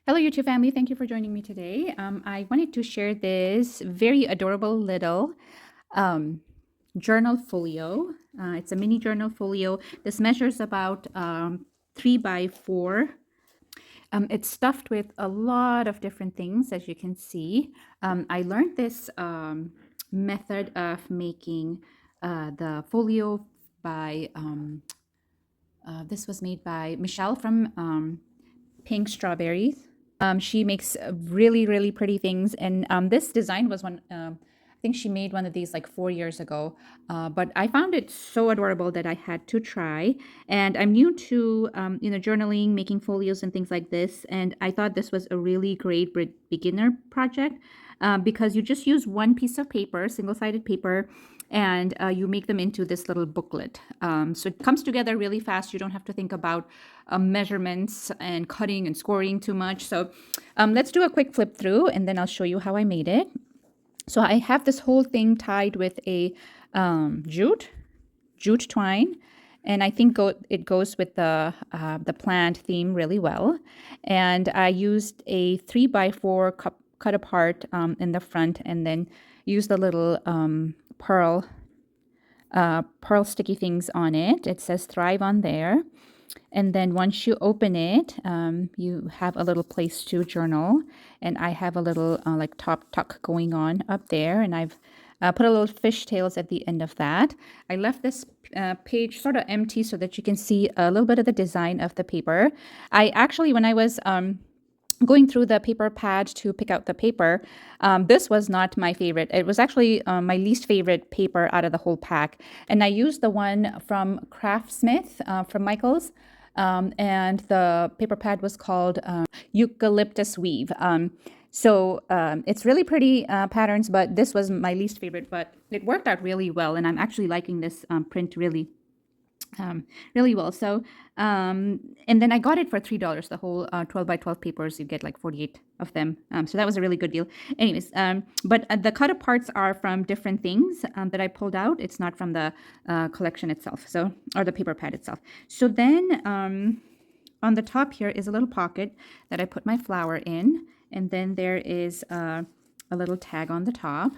Hello, YouTube family. Thank you for joining me today. I wanted to share this very adorable little um, journal folio. It's a mini journal folio. This measures about 3 by 4. It's stuffed with a lot of different things, as you can see. I learned this method of making the folio by, this was made by Michelle from Pink Strawberries. She makes really, really pretty things. And this design was one, I think she made one of these like 4 years ago. But I found it so adorable that I had to try. And I'm new to, journaling, making folios and things like this. And I thought this was a really great beginner project because you just use one piece of paper, single-sided paper, and you make them into this little booklet. So it comes together really fast. You don't have to think about measurements and cutting and scoring too much. So let's do a quick flip through and then I'll show you how I made it. So I have this whole thing tied with a jute twine. And I think it goes with the plant theme really well. And I used a 3 by 4 cut apart in the front, and then used the little pearl sticky things on it. It says Thrive on there. And then once you open it, you have a little place to journal. And I have a little like top tuck going on up there. And I've put a little fishtails at the end of that. I left this page sort of empty so that you can see a little bit of the design of the paper. I actually, when I was going through the paper pad to pick out the paper, this was not my favorite. It was actually my least favorite paper out of the whole pack. And I used the one from Craftsmith, from Michael's. And the paper pad was called Eucalyptus Weave. So it's really pretty patterns, but this was my least favorite, but it worked out really well. And I'm actually liking this print really well. So, and then I got it for $3. The whole 12 by 12 papers, you get like 48 of them. So that was a really good deal. Anyways, but the cut aparts are from different things that I pulled out. It's not from the collection itself, so, or the paper pad itself. So then on the top here is a little pocket that I put my flower in. And then there is a little tag on the top.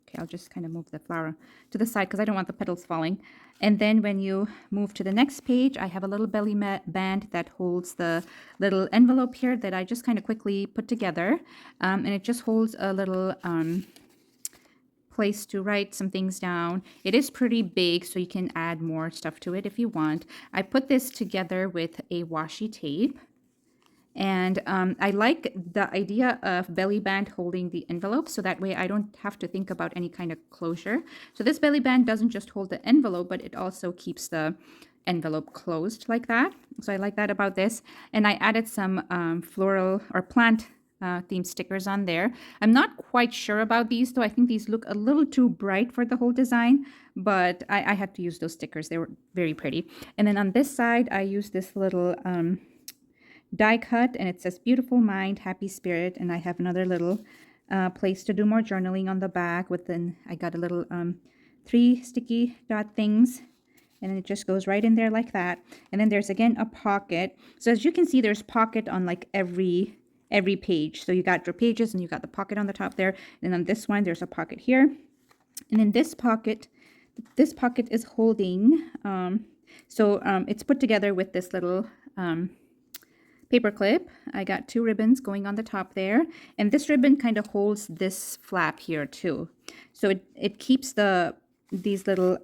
Okay, I'll just kind of move the flower to the side because I don't want the petals falling. And then when you move to the next page, I have a little belly band that holds the little envelope here that I just kind of quickly put together. And it just holds a little place to write some things down. It is pretty big, so you can add more stuff to it if you want. I put this together with a washi tape. And I like the idea of belly band holding the envelope, so that way I don't have to think about any kind of closure. So this belly band doesn't just hold the envelope, but it also keeps the envelope closed like that. So I like that about this. And I added some floral or plant theme stickers on there. I'm not quite sure about these, though. I think these look a little too bright for the whole design, but I had to use those stickers. They were very pretty. And then on this side, I used this little die cut, and it says Beautiful Mind, Happy Spirit. And I have another little place to do more journaling on the back. I got a little 3 sticky dot things, and it just goes right in there like that. And then there's again a pocket. So as you can see, there's pocket on like every page. So you got your pages and you got the pocket on the top there. And on this one, there's a pocket here. And then this pocket is holding, it's put together with this little paper clip. I got 2 ribbons going on the top there, and this ribbon kind of holds this flap here too. So it keeps these little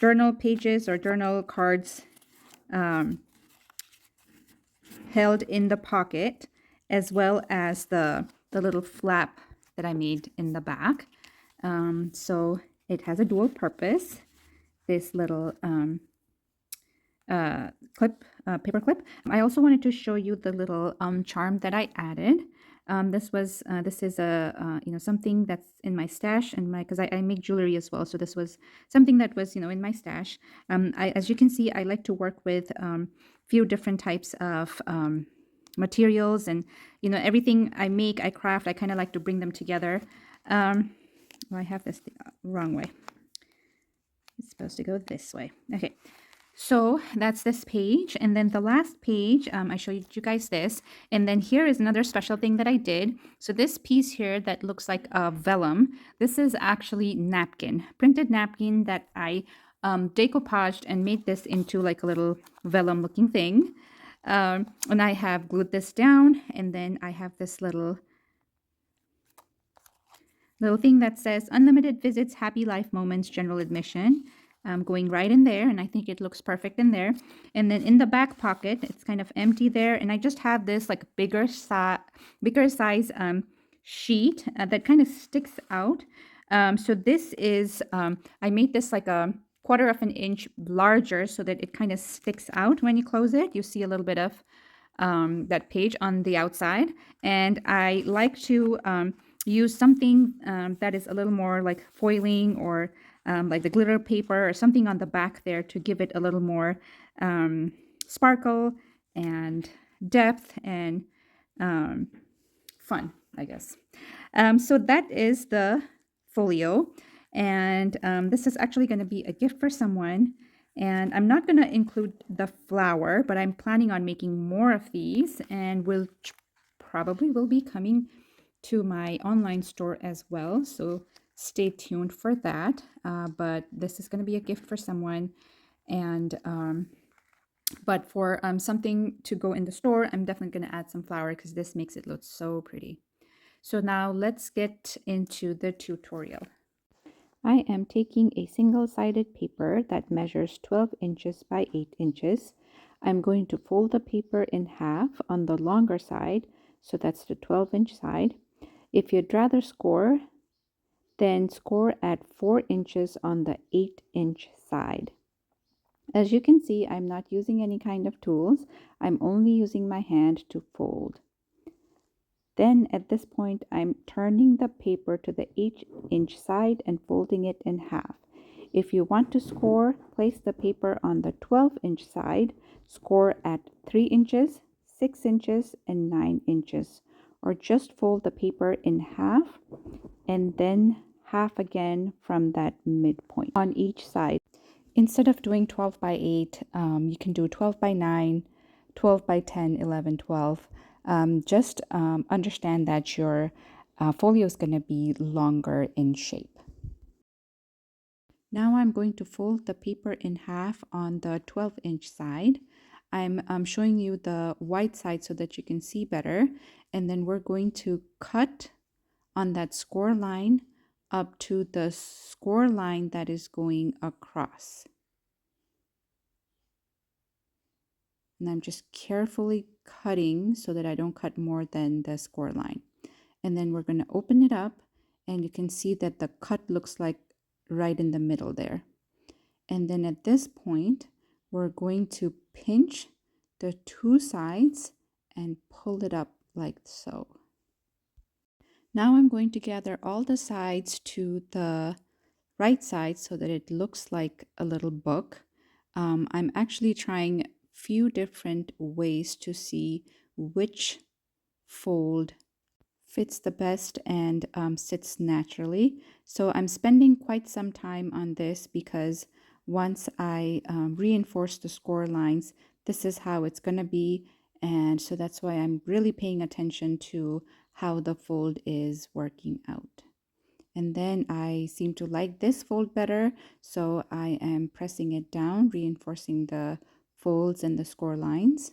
journal pages or journal cards held in the pocket, as well as the little flap that I made in the back. So it has a dual purpose, this little paper clip. I also wanted to show you the little charm that I added. This is a something that's in my stash, and because I make jewelry as well, so this was something that was in my stash. As you can see, I like to work with few different types of materials, and everything I make, I craft, I kind of like to bring them together. Well, I have this the wrong way. It's supposed to go this way. Okay. So that's this page. And then the last page, I showed you guys this. And then here is another special thing that I did. So this piece here that looks like a vellum, this is actually napkin, printed napkin that I decoupaged and made this into like a little vellum looking thing. And I have glued this down, and then I have this little thing that says unlimited visits, happy life moments, general admission, going right in there. And I think it looks perfect in there. And then in the back pocket, it's kind of empty there. And I just have this like bigger size sheet that kind of sticks out. So this is, I made this like a 1/4 of an inch larger so that it kind of sticks out when you close it. You see a little bit of that page on the outside. And I like to use something that is a little more like foiling, or like the glitter paper or something on the back there to give it a little more sparkle and depth and fun, I guess. So that is the folio. And this is actually going to be a gift for someone. And I'm not going to include the flower, but I'm planning on making more of these, and probably will be coming to my online store as well. So stay tuned for that. But this is going to be a gift for someone. And but for something to go in the store, I'm definitely going to add some flower because this makes it look so pretty. So now let's get into the tutorial. I am taking a single-sided paper that measures 12 inches by 8 inches. I'm going to fold the paper in half on the longer side, so that's the 12-inch side. If you'd rather score, then score at 4 inches on the 8-inch side. As you can see, I'm not using any kind of tools. I'm only using my hand to fold. Then at this point, I'm turning the paper to the 8-inch side and folding it in half. If you want to score, place the paper on the 12-inch side, score at 3 inches, 6 inches, and 9 inches. Or just fold the paper in half and then half again from that midpoint on each side. Instead of doing 12 by 8, you can do 12 by 9, 12 by 10, 11, 12. Just understand that your folio is going to be longer in shape. Now I'm going to fold the paper in half on the 12-inch side. I'm showing you the white side so that you can see better. And then we're going to cut on that score line up to the score line that is going across. And I'm just carefully cutting so that I don't cut more than the score line. And then we're going to open it up, and you can see that the cut looks like right in the middle there. And then at this point, we're going to pinch the two sides and pull it up like so. Now I'm going to gather all the sides to the right side so that it looks like a little book. I'm actually trying few different ways to see which fold fits the best and sits naturally. So I'm spending quite some time on this because once I reinforce the score lines, this is how it's going to be. And so that's why I'm really paying attention to how the fold is working out. And then I seem to like this fold better, so I am pressing it down, reinforcing the folds and the score lines.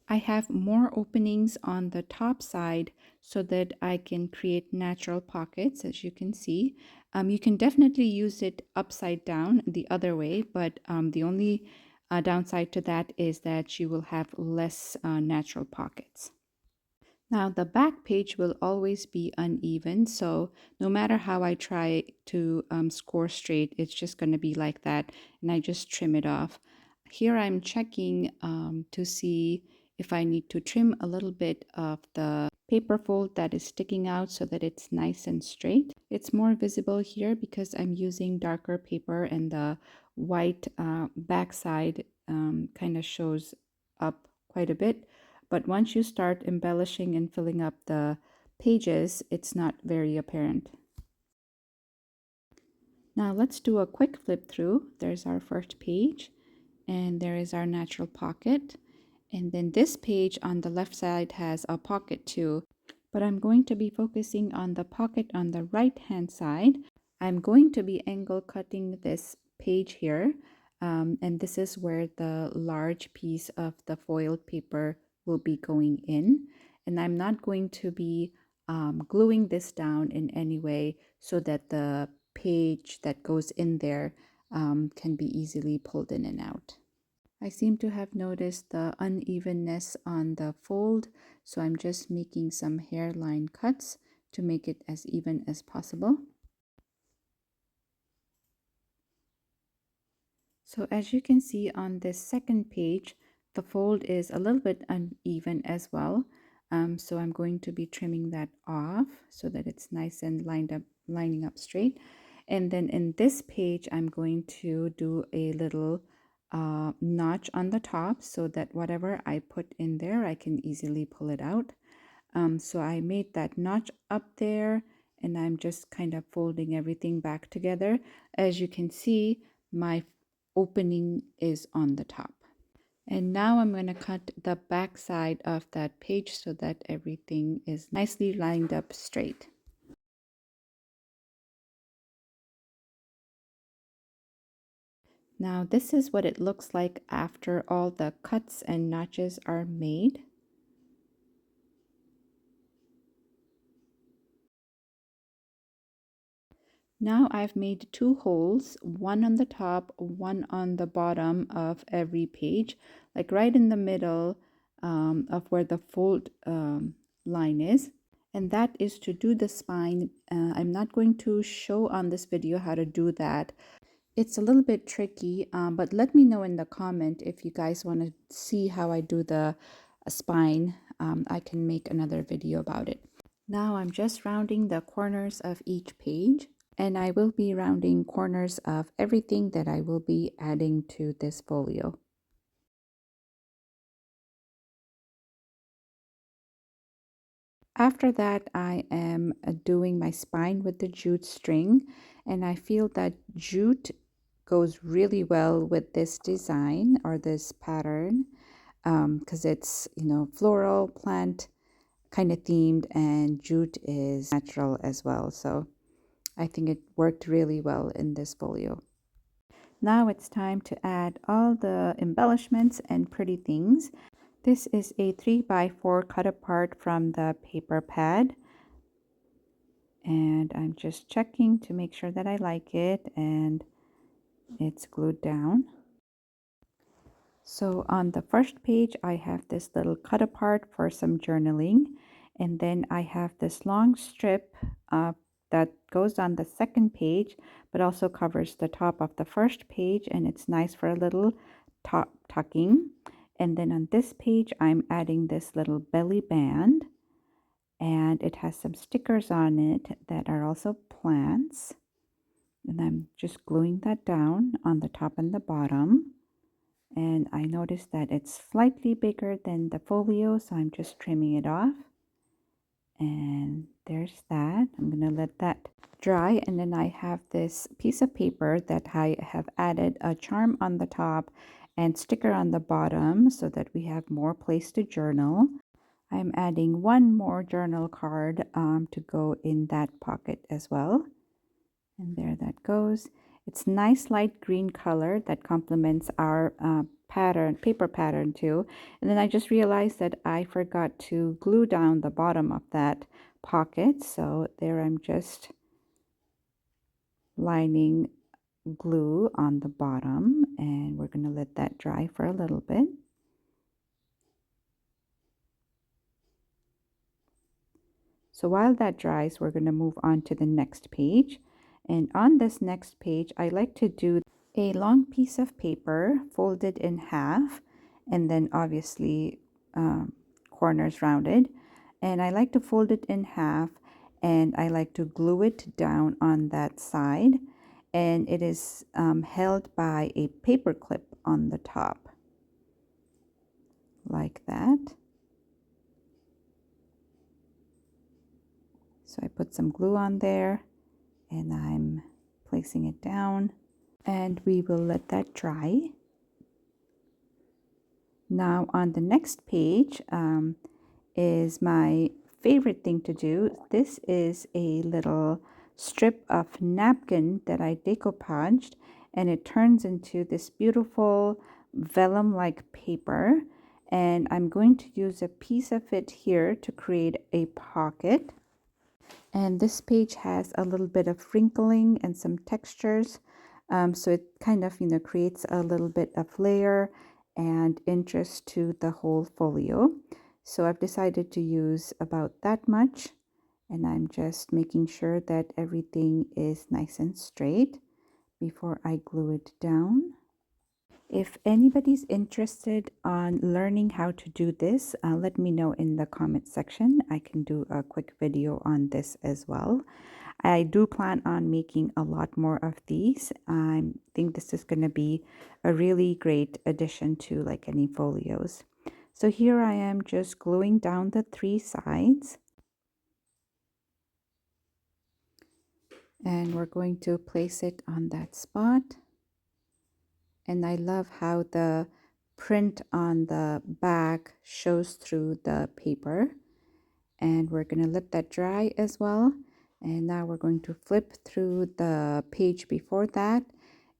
I have more openings on the top side so that I can create natural pockets, as you can see. You can definitely use it upside down the other way, but the only downside to that is that you will have less natural pockets. Now the back page will always be uneven, so no matter how I try to score straight, it's just going to be like that, and I just trim it off. Here I'm checking to see if I need to trim a little bit of the paper fold that is sticking out so that it's nice and straight. It's more visible here because I'm using darker paper, and the white backside kind of shows up quite a bit. But once you start embellishing and filling up the pages, it's not very apparent. Now let's do a quick flip through. There's our first page. And there is our natural pocket. And then this page on the left side has a pocket too. But I'm going to be focusing on the pocket on the right hand side. I'm going to be angle cutting this page here. And this is where the large piece of the foiled paper will be going in. And I'm not going to be gluing this down in any way so that the page that goes in there can be easily pulled in and out. I seem to have noticed the unevenness on the fold, so I'm just making some hairline cuts to make it as even as possible. So as you can see on this second page, the fold is a little bit uneven as well. So I'm going to be trimming that off so that it's nice and lining up straight. And then in this page, I'm going to do a little notch on the top so that whatever I put in there, I can easily pull it out. So I made that notch up there, and I'm just kind of folding everything back together. As you can see, my opening is on the top. And now I'm going to cut the back side of that page so that everything is nicely lined up straight. Now this is what it looks like after all the cuts and notches are made. Now I've made two holes, one on the top, one on the bottom of every page, like right in the middle of where the fold line is. And that is to do the spine. I'm not going to show on this video how to do that. It's a little bit tricky, but let me know in the comment if you guys want to see how I do the spine. I can make another video about it. Now I'm just rounding the corners of each page. And I will be rounding corners of everything that I will be adding to this folio. After that, I am doing my spine with the jute string, and I feel that jute goes really well with this design or this pattern because it's, you know, floral plant kind of themed, and jute is natural as well. So I think it worked really well in this folio. Now it's time to add all the embellishments and pretty things. This is a 3x4 cut apart from the paper pad. And I'm just checking to make sure that I like it and it's glued down. So on the first page, I have this little cut apart for some journaling. And then I have this long strip that goes on the second page, but also covers the top of the first page. And it's nice for a little top tucking. And then on this page, I'm adding this little belly band. And it has some stickers on it that are also plants. And I'm just gluing that down on the top and the bottom. And I noticed that it's slightly bigger than the folio, so I'm just trimming it off. And there's that. I'm going to let that dry, and then I have this piece of paper that I have added a charm on the top and sticker on the bottom so that we have more place to journal. I'm adding one more journal card to go in that pocket as well. And there that goes. It's nice light green color that complements our paper pattern too. And then I just realized that I forgot to glue down the bottom of that pocket. So there I'm just lining glue on the bottom, and we're going to let that dry for a little bit. So while that dries, we're going to move on to the next page. And on this next page, I like to do a long piece of paper folded in half, and then obviously corners rounded. And I like to fold it in half, and I like to glue it down on that side. And it is held by a paper clip on the top, like that. So I put some glue on there, and I'm placing it down, and we will let that dry. Now on the next page is my favorite thing to do. This is a little strip of napkin that I decoupaged, and it turns into this beautiful vellum-like paper. And I'm going to use a piece of it here to create a pocket. And this page has a little bit of wrinkling and some textures. So it kind of, creates a little bit of layer and interest to the whole folio. So I've decided to use about that much. And I'm just making sure that everything is nice and straight before I glue it down. If anybody's interested on learning how to do this, let me know in the comment section. I can do a quick video on this as well. I do plan on making a lot more of these. I think this is going to be a really great addition to like any folios. So here I am just gluing down the 3 sides. And we're going to place it on that spot. And I love how the print on the back shows through the paper. And we're going to let that dry as well. And now we're going to flip through the page before that.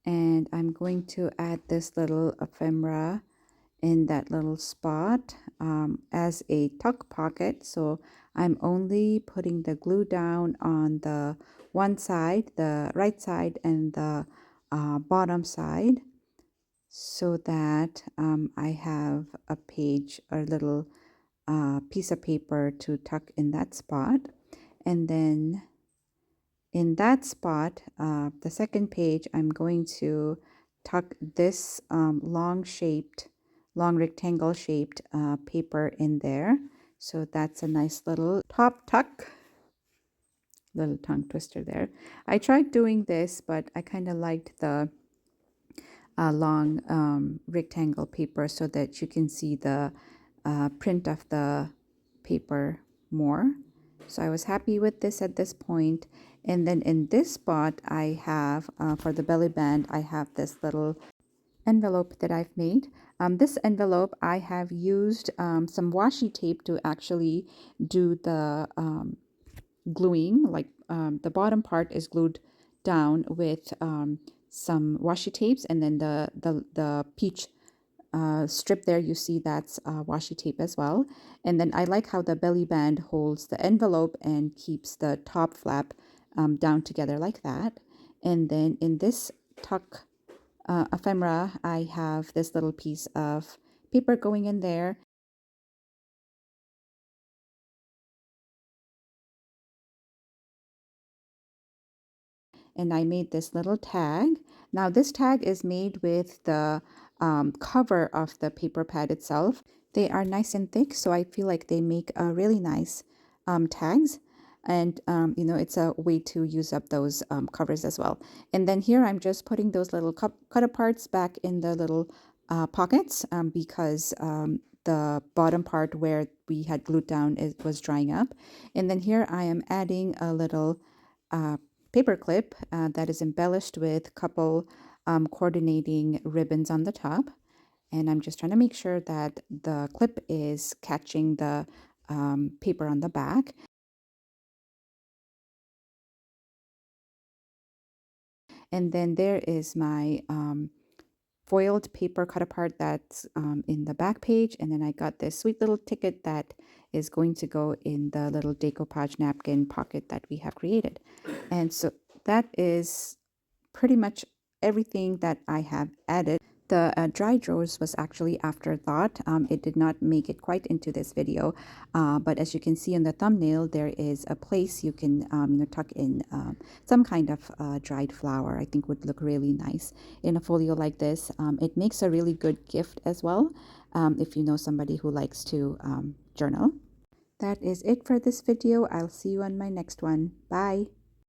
And I'm going to add this little ephemera in that little spot as a tuck pocket. So I'm only putting the glue down on the one side, the right side, and the bottom side, so that I have a page or little piece of paper to tuck in that spot. And then in that spot, the second page, I'm going to tuck this long rectangle shaped paper in there. So that's a nice little top tuck. Little tongue twister there. I tried doing this, but I kind of liked the long rectangle paper so that you can see the print of the paper more. So I was happy with this at this point. And then in this spot, I have, for the belly band, I have this little envelope that I've made. This envelope, I have used some washi tape to actually do the gluing. Like the bottom part is glued down with some washi tapes, and then the peach strip there, you see that's washi tape as well. And then I like how the belly band holds the envelope and keeps the top flap down together like that. And then in this tuck ephemera, I have this little piece of paper going in there. And I made this little tag. Now this tag is made with the cover of the paper pad itself. They are nice and thick, so I feel like they make a really nice tags. And, it's a way to use up those covers as well. And then here I'm just putting those little cut aparts back in the little pockets because the bottom part where we had glued down was drying up. And then here I am adding a little paper clip that is embellished with a couple coordinating ribbons on the top. And I'm just trying to make sure that the clip is catching the paper on the back. And then there is my foiled paper cut apart that's in the back page. And then I got this sweet little ticket that is going to go in the little decoupage napkin pocket that we have created. And so that is pretty much everything that I have added. The dry drawers was actually afterthought. It did not make it quite into this video, but as you can see in the thumbnail, there is a place you can tuck in some kind of dried flower. I think would look really nice in a folio like this. It makes a really good gift as well if you know somebody who likes to journal. That is it for this video. I'll see you on my next one. Bye.